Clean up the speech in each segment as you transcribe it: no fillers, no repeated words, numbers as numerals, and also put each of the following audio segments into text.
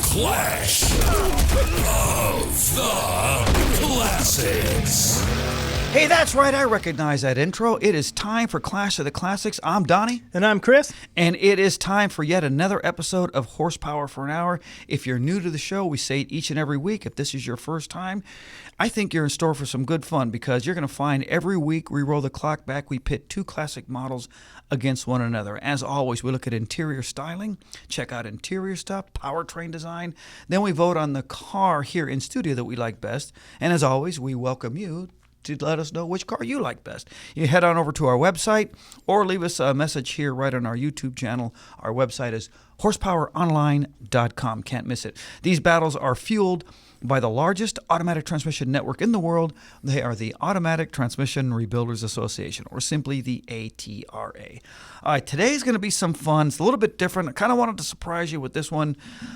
Clash of the Classics. Hey, that's right. I recognize that intro. It is time for Clash of the Classics. I'm Donnie. And I'm Chris. And it is time for yet another episode of Horsepower for an Hour. If you're new to the show, we say it each and every week. If this is your first time, I think you're in store for some good fun because you're going to find every week we roll the clock back. We pit two classic models against one another. As always, we look at interior styling, check out interior stuff, powertrain design. Then we vote on the car here in studio that we like best. And as always, we welcome you to let us know which car you like best. You head on over to our website or leave us a message here right on our YouTube channel. Our website is horsepoweronline.com. Can't miss it. These battles are fueled by the largest automatic transmission network in the world. They are the Automatic Transmission Rebuilders Association, or simply the ATRA. All right, today's going to be some fun. It's a little bit different. I kind of wanted to surprise you with this one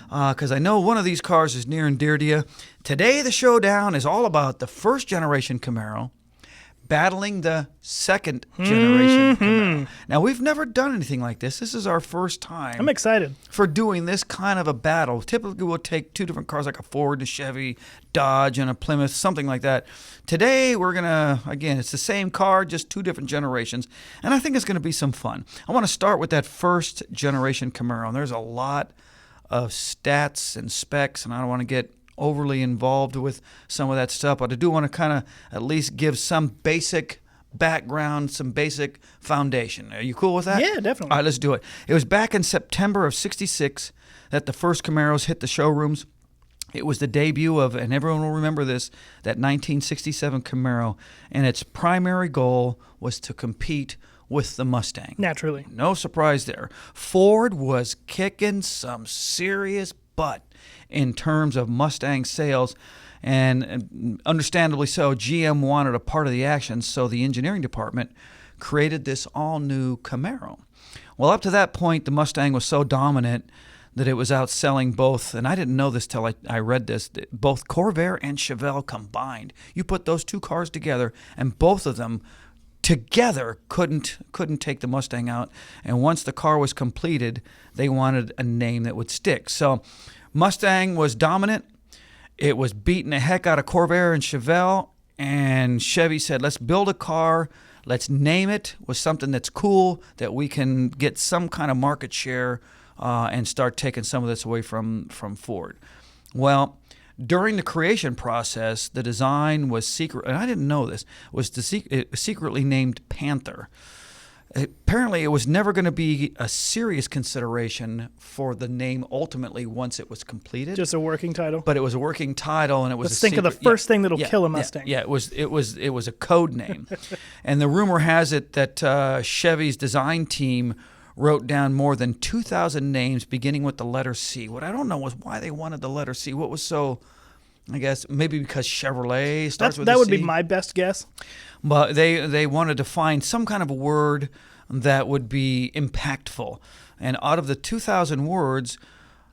because I know one of these cars is near and dear to you. Today, the showdown is all about the first generation Camaro battling the second generation Camaro. Now, we've never done anything like this. This is our first time. I'm excited For doing this kind of a battle. Typically, we'll take two different cars like a Ford, a Chevy, Dodge, and a Plymouth, something like that. Today, we're going to, again, it's the same car, just two different generations, and I think it's going to be some fun. I want to start with that first generation Camaro, and there's a lot of stats and specs, and I don't want to get overly involved with some of that stuff, but I do want to kind of at least give some basic background, some basic foundation. Are you cool with that? Yeah, definitely. All right, let's do it. It was back in September of '66 that the first Camaros hit the showrooms. It was the debut of, and everyone will remember this, that 1967 Camaro, and its primary goal was to compete with the Mustang. Naturally. No surprise there. Ford was kicking some serious butt in terms of Mustang sales, and understandably so. GM wanted a part of the action, so the engineering department created this all-new Camaro. Well, up to that point, the Mustang was so dominant that it was outselling both, and I didn't know this till I read this, both Corvair and Chevelle combined. You put those two cars together, and both of them together couldn't take the Mustang out. And once the car was completed, they wanted a name that would stick. So Mustang was dominant. It was beating the heck out of Corvair and Chevelle, and Chevy said, let's build a car, let's name it with something that's cool, that we can get some kind of market share and start taking some of this away from Ford. Well, during the creation process, the design was secret, and I didn't know this, was secretly named Panther. Apparently, it was never going to be a serious consideration for the name ultimately once it was completed. Just a working title. But it was a working title, and it was Let's a think secret, of the first thing that'll kill a Mustang. Yeah, it was a code name. And the rumor has it that Chevy's design team wrote down more than 2,000 names beginning with the letter C. What I don't know was why they wanted the letter C. What was so, I guess, maybe because Chevrolet starts with a C? That would be my best guess. But they wanted to find some kind of a word that would be impactful. And out of the 2,000 words,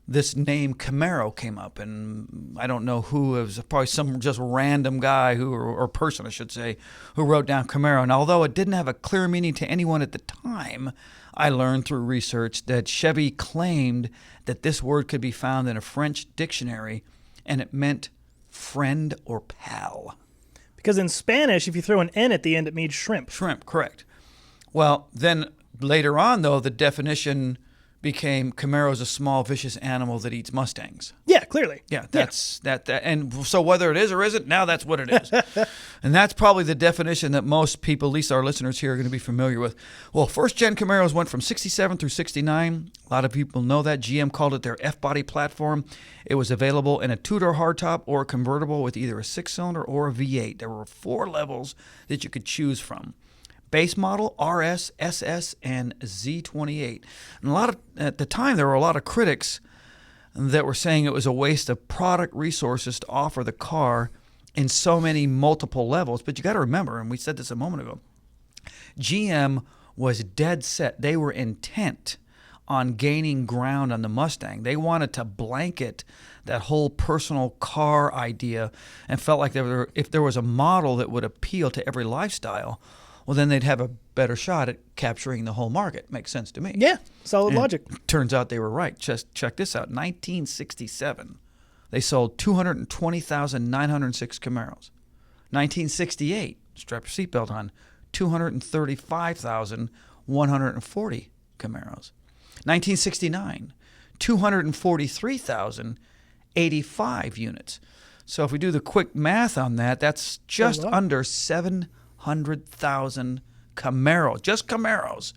this name Camaro came up. And I don't know who, it was probably some just random guy or person, I should say, who wrote down Camaro. And although it didn't have a clear meaning to anyone at the time, I learned through research that Chevy claimed that this word could be found in a French dictionary, and it meant friend or pal. Because in Spanish, if you throw an N at the end, it means shrimp. Shrimp, correct. Well, then later on, though, the definition became Camaro's a small, vicious animal that eats Mustangs. Yeah, clearly. Yeah, that's that. And so whether it is or isn't, now that's what it is. And that's probably the definition that most people, at least our listeners here, are going to be familiar with. Well, first-gen Camaros went from 67 through 69. A lot of people know that. GM called it their F-body platform. It was available in a two-door hardtop or a convertible with either a six-cylinder or a V8. There were 4 levels that you could choose from. Base model, RS, SS, and Z28. And at the time, there were a lot of critics that were saying it was a waste of product resources to offer the car in so many multiple levels. But you got to remember, and we said this a moment ago, GM was dead set. They were intent on gaining ground on the Mustang. They wanted to blanket that whole personal car idea and felt like if there was a model that would appeal to every lifestyle, well, then they'd have a better shot at capturing the whole market. Makes sense to me. Yeah, solid And logic. Turns out they were right. Just check this out. 1967, they sold 220,906 Camaros. 1968, strap your seatbelt on, 235,140 Camaros. 1969, 243,085 units. So if we do the quick math on that, that's just under 700,000 Camaro, just Camaros,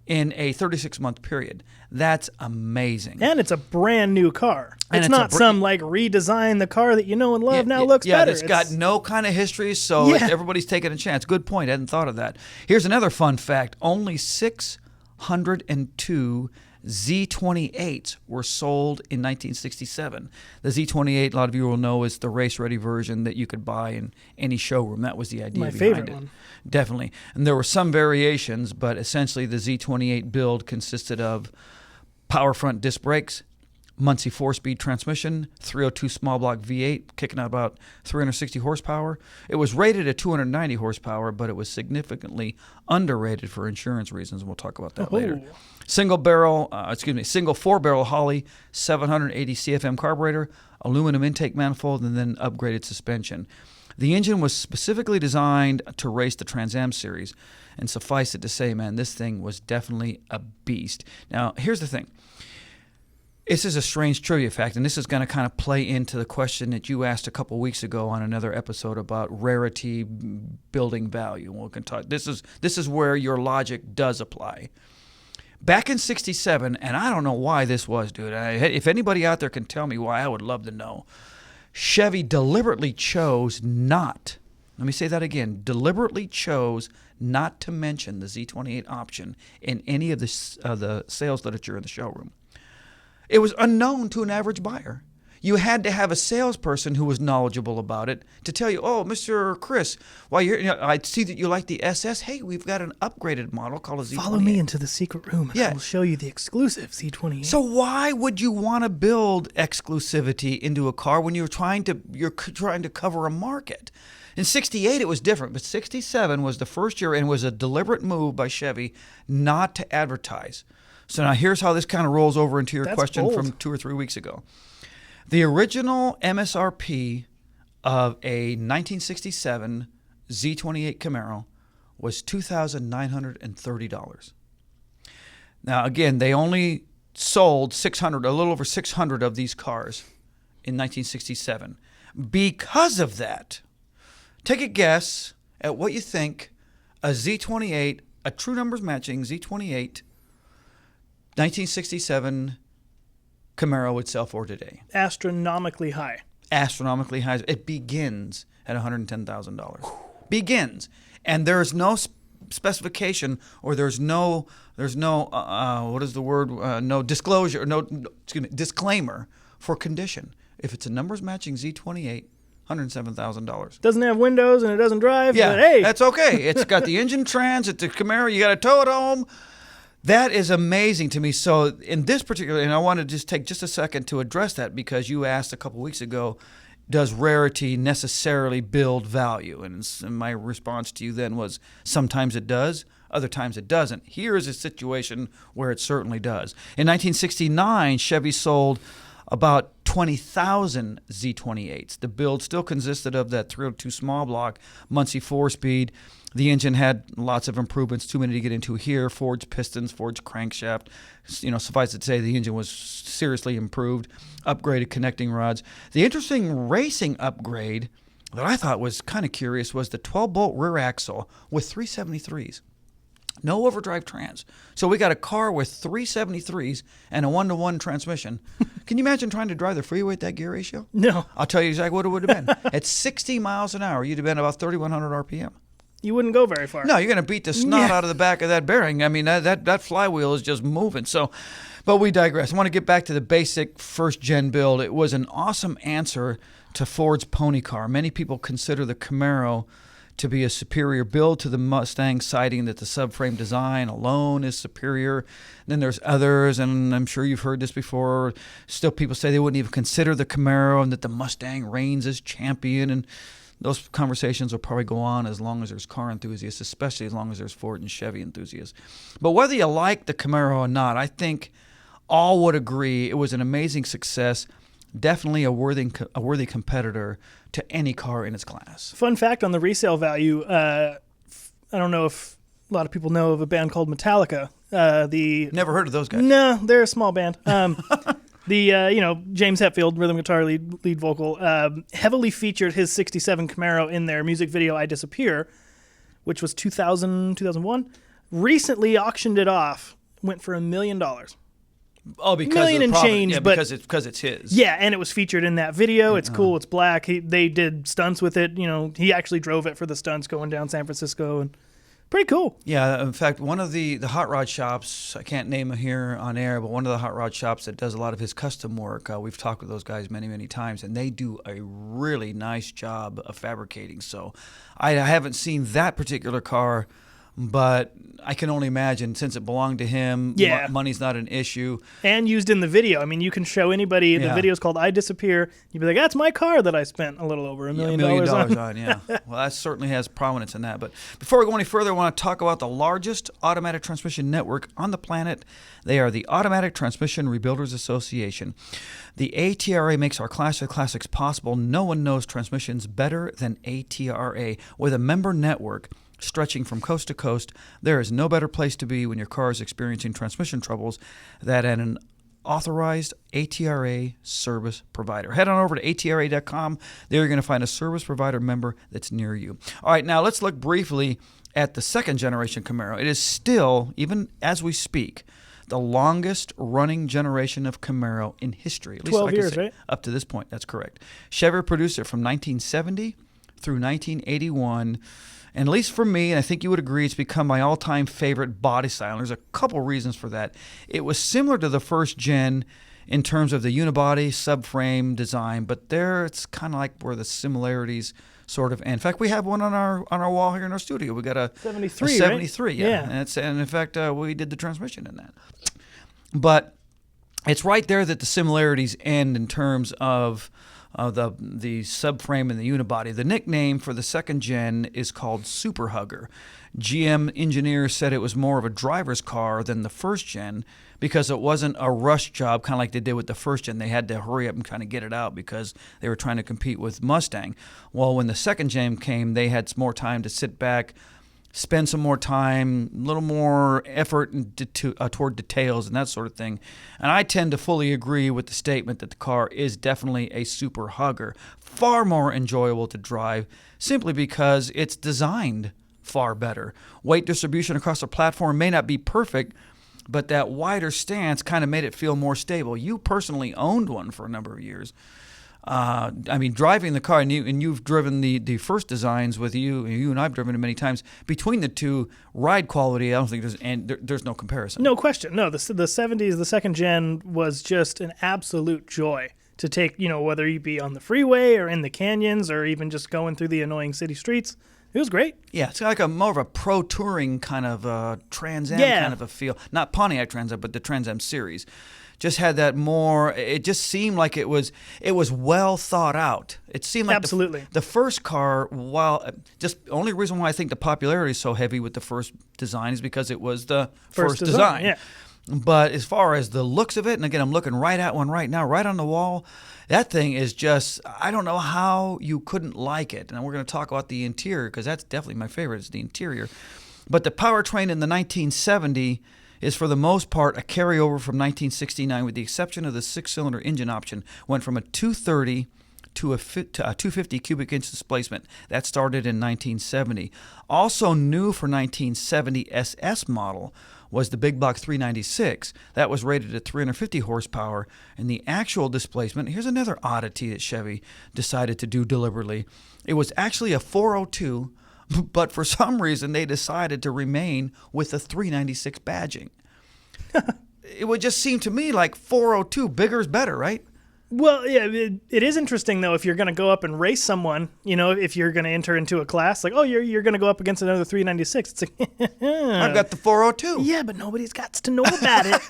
in a 36-month period. That's amazing. And it's a brand new car. And It's it's a not some like redesign the car that you know and love now looks better. Yeah, it's got no kind of history, so everybody's taking a chance. Good point. I hadn't thought of that. Here's another fun fact. Only 602 Z28s were sold in 1967. The Z28, a lot of you will know, is the race-ready version that you could buy in any showroom. That was the idea My behind favorite it. one. Definitely. And there were some variations, but essentially the Z28 build consisted of power front disc brakes, Muncie 4-speed transmission, 302 small block V8, kicking out about 360 horsepower. It was rated at 290 horsepower, but it was significantly underrated for insurance reasons, and we'll talk about that later. Single 4-barrel Holley, 780 CFM carburetor, aluminum intake manifold, and then upgraded suspension. The engine was specifically designed to race the Trans Am series, and suffice it to say, man, this thing was definitely a beast. Now, here's the thing. This is a strange trivia fact, and this is going to kind of play into the question that you asked a couple weeks ago on another episode about rarity building value. We can talk. This is where your logic does apply. Back in '67, and I don't know why this was, dude. If anybody out there can tell me why, I would love to know. Chevy deliberately chose not, let me say that again, deliberately chose not to mention the Z28 option in any of the sales literature in the showroom. It was unknown to an average buyer. You had to have a salesperson who was knowledgeable about it to tell you, oh, Mr. Chris, I see that you like the SS. Hey, we've got an upgraded model called a Z28. Follow me into the secret room, and I will show you the exclusive Z28. So why would you want to build exclusivity into a car when you're trying to cover a market? In '68, it was different, but '67 was the first year, and was a deliberate move by Chevy not to advertise. So now here's how this kind of rolls over into your question from 2 or 3 weeks ago. The original MSRP of a 1967 Z28 Camaro was $2,930. Now, again, they only sold a little over 600 of these cars in 1967. Because of that, take a guess at what you think a Z28, a true numbers matching Z28, 1967 Camaro would sell for today. Astronomically high. Astronomically high. It begins at $110,000. Begins. And there's no specification, or there's no what is the word? No disclosure, disclaimer for condition. If it's a numbers matching Z28, $107,000. Doesn't have windows and it doesn't drive. Yeah, but hey, that's okay. It's got the engine trans. It's a Camaro. You got to tow it home. That is amazing to me. So in this particular, and I want to just take just a second to address that, because you asked a couple weeks ago, does rarity necessarily build value? And my response to you then was, sometimes it does, other times it doesn't. Here is a situation where it certainly does. In 1969, Chevy sold about 20,000 Z28s. The build still consisted of that 302 small block Muncie 4-speed. The engine had lots of improvements, too many to get into here. Forged pistons, forged crankshaft. Suffice it to say, the engine was seriously improved, upgraded connecting rods. The interesting racing upgrade that I thought was kind of curious was the 12-bolt rear axle with 373s. No overdrive trans. So we got a car with 373s and a 1-to-1 transmission. Can you imagine trying to drive the freeway at that gear ratio? No. I'll tell you exactly what it would have been. At 60 miles an hour, you'd have been about 3,100 RPM. You wouldn't go very far. No, you're going to beat the snot out of the back of that bearing. I mean, that flywheel is just moving. So, but we digress. I want to get back to the basic first-gen build. It was an awesome answer to Ford's pony car. Many people consider the Camaro to be a superior build to the Mustang, citing that the subframe design alone is superior. Then there's others, and I'm sure you've heard this before. Still, people say they wouldn't even consider the Camaro, and that the Mustang reigns as champion. And those conversations will probably go on as long as there's car enthusiasts, especially as long as there's Ford and Chevy enthusiasts. But whether you like the Camaro or not, I think all would agree it was an amazing success. Definitely a worthy competitor to any car in its class. Fun fact on the resale value, I don't know if a lot of people know of a band called Metallica. Never heard of those guys. No, they're a small band. James Hetfield, rhythm guitar lead vocal, heavily featured his 67 Camaro in their music video I Disappear, which was 2001. Recently auctioned it off, went for $1 million. Oh, because million of the and change, yeah, but because it's his. Yeah, and it was featured in that video. It's cool. It's black. They did stunts with it. He actually drove it for the stunts going down San Francisco, and pretty cool. Yeah, in fact, one of the hot rod shops, I can't name it here on air, but one of the hot rod shops that does a lot of his custom work, we've talked with those guys many, many times, and they do a really nice job of fabricating. So I haven't seen that particular car, but I can only imagine, since it belonged to him, Yeah. Money's not an issue. And used in the video. I mean, you can show anybody, the Yeah. video's called I Disappear. You'd be like, that's my car that I spent a little over $1 million on. Yeah. Well, that certainly has prominence in that. But before we go any further, I want to talk about the largest automatic transmission network on the planet. They are the Automatic Transmission Rebuilders Association. The ATRA makes our Clash of Classics possible. No one knows transmissions better than ATRA. With a member network stretching from coast to coast, there is no better place to be when your car is experiencing transmission troubles than at an authorized ATRA service provider. Head on over to atra.com. There you're going to find a service provider member that's near you. All right, now let's look briefly at the second generation Camaro. It is still, even as we speak, the longest running generation of Camaro in history. At least 12 I can years, say, right? Up to this point, that's correct. Chevy produced it from 1970 through 1981. And at least for me, and I think you would agree, it's become my all-time favorite body style. There's a couple reasons for that. It was similar to the first gen in terms of the unibody, subframe design, but there it's kind of like where the similarities sort of end. In fact, we have one on our wall here in our studio. We got a 73, a 73, right? yeah. And in fact, we did the transmission in that. But it's right there that the similarities end in terms of the subframe and the unibody. The nickname for the second gen is called Super Hugger. GM engineers said it was more of a driver's car than the first gen because it wasn't a rush job, kind of like they did with the first gen. They had to hurry up and kind of get it out because they were trying to compete with Mustang. Well, when the second gen came, they had more time to sit back, spend some more time, a little more effort toward details and that sort of thing. And I tend to fully agree with the statement that the car is definitely a super hugger. Far more enjoyable to drive simply because it's designed far better. Weight distribution across the platform may not be perfect, but that wider stance kind of made it feel more stable. You personally owned one for a number of years. Driving the car, and you've driven the first designs with you and I've driven it many times. Between the two, ride quality, I don't think there's no comparison. No question. No, the 70s, the second gen was just an absolute joy to take, whether you be on the freeway or in the canyons or even just going through the annoying city streets. It was great. Yeah, it's like more of a pro touring kind of Trans Am kind of a feel. Not Pontiac Trans Am, but the Trans Am series. Just had that more. It just seemed like it was well thought out. It seemed like absolutely the first car. While just the only reason why I think the popularity is so heavy with the first design is because it was the first design. Yeah. But as far as the looks of it, and again, I'm looking right at one right now, right on the wall. That thing is just, I don't know how you couldn't like it. And we're going to talk about the interior because that's definitely my favorite, is the interior. But the powertrain in the 1970 is for the most part a carryover from 1969, with the exception of the six-cylinder engine option. Went from a 230 to a 250 cubic inch displacement. That started in 1970. Also new for 1970 SS model was the big block 396. That was rated at 350 horsepower, and the actual displacement, here's another oddity that Chevy decided to do deliberately. It was actually a 402, but for some reason they decided to remain with the 396 badging. It would just seem to me like 402, bigger is better, right? Well, yeah, it is interesting though. If you're going to go up and race someone, if you're going to enter into a class, like, oh, you're going to go up against another 396. It's like, I've got the 402. Yeah, but nobody's got to know about it.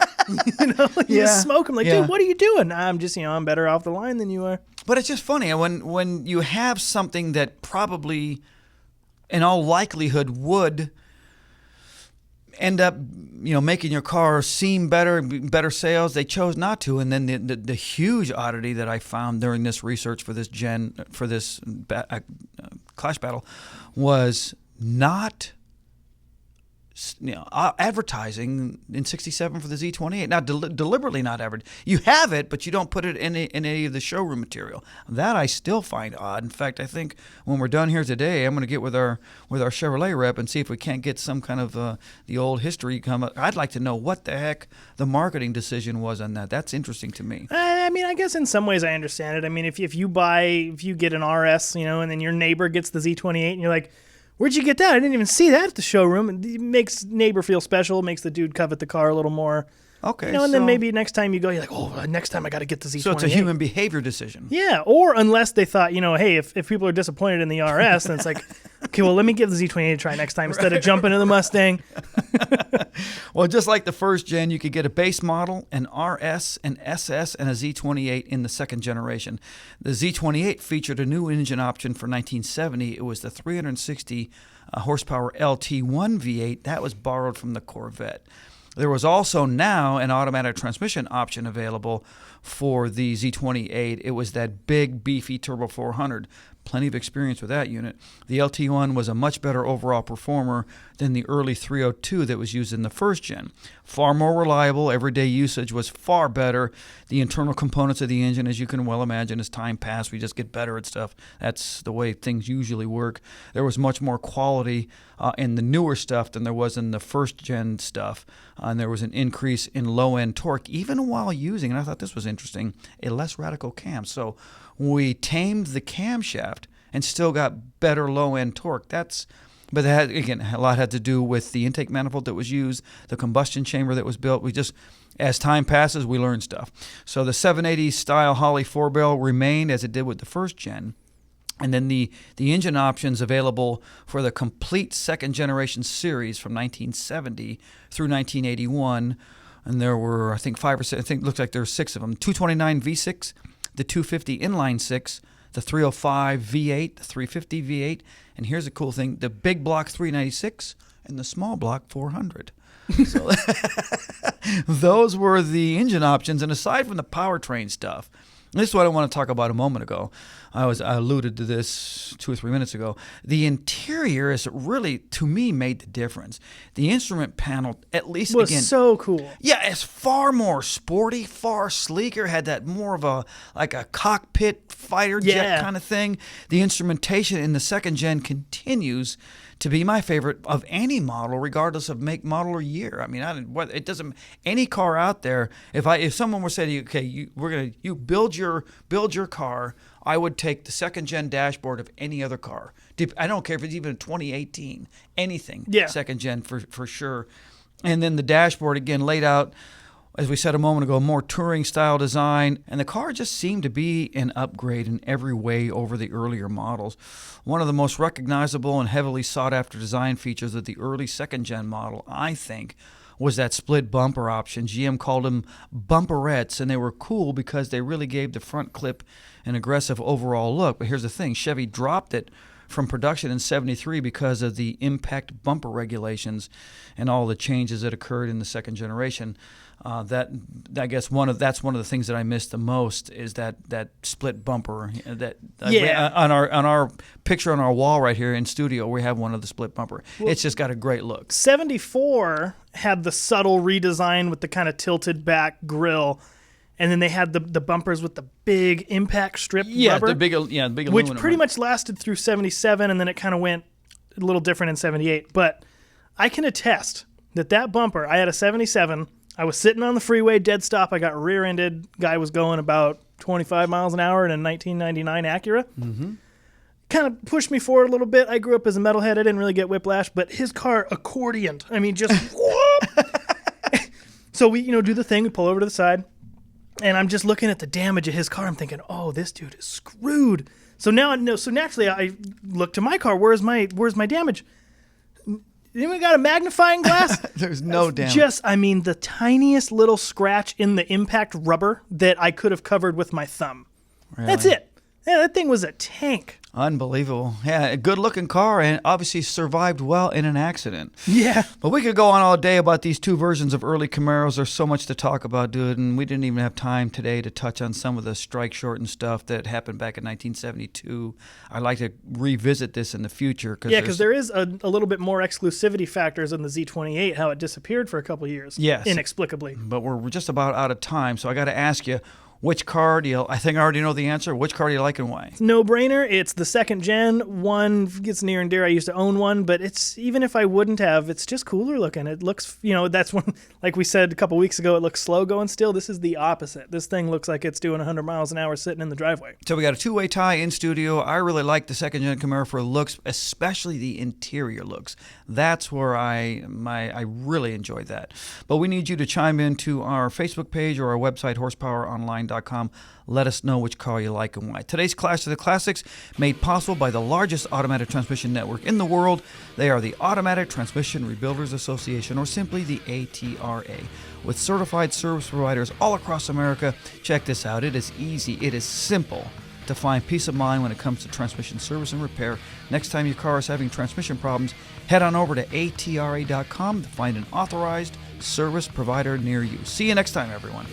You just smoke them. Like, dude, what are you doing? Nah, I'm just, I'm better off the line than you are. But it's just funny when you have something that probably, in all likelihood, would end up, making your car seem better sales. They chose not to, and then the huge oddity that I found during this research for this Clash battle was not advertising in 67 for the Z28. Now, deliberately not advertising. You have it, but you don't put it in any of the showroom material. That I still find odd. In fact, I think when we're done here today, I'm going to get with our Chevrolet rep and see if we can't get some kind of the old history come up. I'd like to know what the heck the marketing decision was on that. That's interesting to me. I guess in some ways I understand it. I mean, if you get an RS, and then your neighbor gets the Z28 and you're like, where'd you get that? I didn't even see that at the showroom. It makes neighbor feel special, makes the dude covet the car a little more. Okay. And then maybe next time you go, you're like, oh, next time I got to get the Z28. So it's a human behavior decision. Yeah, or unless they thought, hey, if people are disappointed in the RS, then it's like, okay, well, let me give the Z28 a try next time instead of jumping in the Mustang. Well, just like the first gen, you could get a base model, an RS, an SS, and a Z28 in the second generation. The Z28 featured a new engine option for 1970. It was the 360 horsepower LT1 V8. That was borrowed from the Corvette. There was also now an automatic transmission option available for the Z28. It was that big, beefy Turbo 400. Plenty of experience with that unit. The LT1 was a much better overall performer than the early 302 that was used in the first gen. Far more reliable. Everyday usage was far better. The internal components of the engine, as you can well imagine, as time passed, we just get better at stuff. That's the way things usually work. There was much more quality in the newer stuff than there was in the first gen stuff. And there was an increase in low-end torque, even while using, and I thought this was interesting, a less radical cam. So we tamed the camshaft and still got better low-end torque. But that, again, a lot had to do with the intake manifold that was used, the combustion chamber that was built. As time passes, we learn stuff. So the 780 style Holley 4-barrel remained as it did with the first gen. And then the engine options available for the complete second generation series from 1970 through 1981, and there were, I think, 5 or 6, I think it looks like there were 6 of them. 229 V6, the 250 inline 6, the 305 V8, the 350 V8, and here's a cool thing, the big block 396 and the small block 400. So those were the engine options, and aside from the powertrain stuff, this is what I want to talk about a moment ago. I alluded to this 2 or 3 minutes ago. The interior is really, to me, made the difference. The instrument panel, at least was again, so cool. Yeah, it's far more sporty, far sleeker. Had that more of a cockpit fighter jet kind of thing. The instrumentation in the second gen continues to be my favorite of any model, regardless of make, model, or year. I mean, it doesn't. Any car out there, if someone were to say to you, okay, you build your car, I would take the second gen dashboard of any other car. I don't care if it's even a 2018, anything. Yeah. Second gen for sure. And then the dashboard again laid out, as we said a moment ago, more touring style design, and the car just seemed to be an upgrade in every way over the earlier models. One of the most recognizable and heavily sought after design features of the early second gen model, I think, was that split bumper option. GM called them bumperettes, and they were cool because they really gave the front clip an aggressive overall look. But here's the thing, Chevy dropped it from production in 73 because of the impact bumper regulations and all the changes that occurred in the second generation. I guess that's one of the things that I missed the most is that split bumper. On our picture on our wall right here in studio, we have one of the split bumper. Well, it's just got a great look. 74 had the subtle redesign with the kind of tilted back grille. And then they had the bumpers with the big impact strip rubber. The big aluminum. Which pretty much lasted through 77, and then it kind of went a little different in 78. But I can attest that bumper, I had a 77. I was sitting on the freeway, dead stop. I got rear-ended. Guy was going about 25 miles an hour in a 1999 Acura. Mm-hmm. Kind of pushed me forward a little bit. I grew up as a metalhead. I didn't really get whiplash, but his car accordioned. I mean, just whoop. So we do the thing. We pull over to the side. And I'm just looking at the damage of his car. I'm thinking, oh, this dude is screwed. So now, so naturally, I look to my car. Where's my damage? Anyone got a magnifying glass? There's no damage. Just, I mean, the tiniest little scratch in the impact rubber that I could have covered with my thumb. Really? That's it. Yeah, that thing was a tank. Unbelievable. Yeah, a good-looking car, and obviously survived well in an accident. Yeah. But we could go on all day about these two versions of early Camaros. There's so much to talk about, dude, and we didn't even have time today to touch on some of the strike-shortened stuff that happened back in 1972. I'd like to revisit this in the future. Because there is a little bit more exclusivity factors in the Z28, how it disappeared for a couple of years. Yes. Inexplicably. But we're just about out of time, so I got to ask you, which car do you, I think I already know the answer, which car do you like and why? No-brainer. It's the second gen. One gets near and dear. I used to own one, but it's, even if I wouldn't have, it's just cooler looking. It looks, that's one, like we said a couple weeks ago, it looks slow going still. This is the opposite. This thing looks like it's doing 100 miles an hour sitting in the driveway. So we got a two-way tie in studio. I really like the second gen Camaro for looks, especially the interior looks. That's where I really enjoyed that. But we need you to chime into our Facebook page or our website, horsepoweronline.com. Let us know which car you like and why. Today's Clash of the Classics, made possible by the largest automatic transmission network in the world. They are the Automatic Transmission Rebuilders Association, or simply the ATRA. With certified service providers all across America, check this out. It is easy. It is simple to find peace of mind when it comes to transmission service and repair. Next time your car is having transmission problems, head on over to atra.com to find an authorized service provider near you. See you next time, everyone.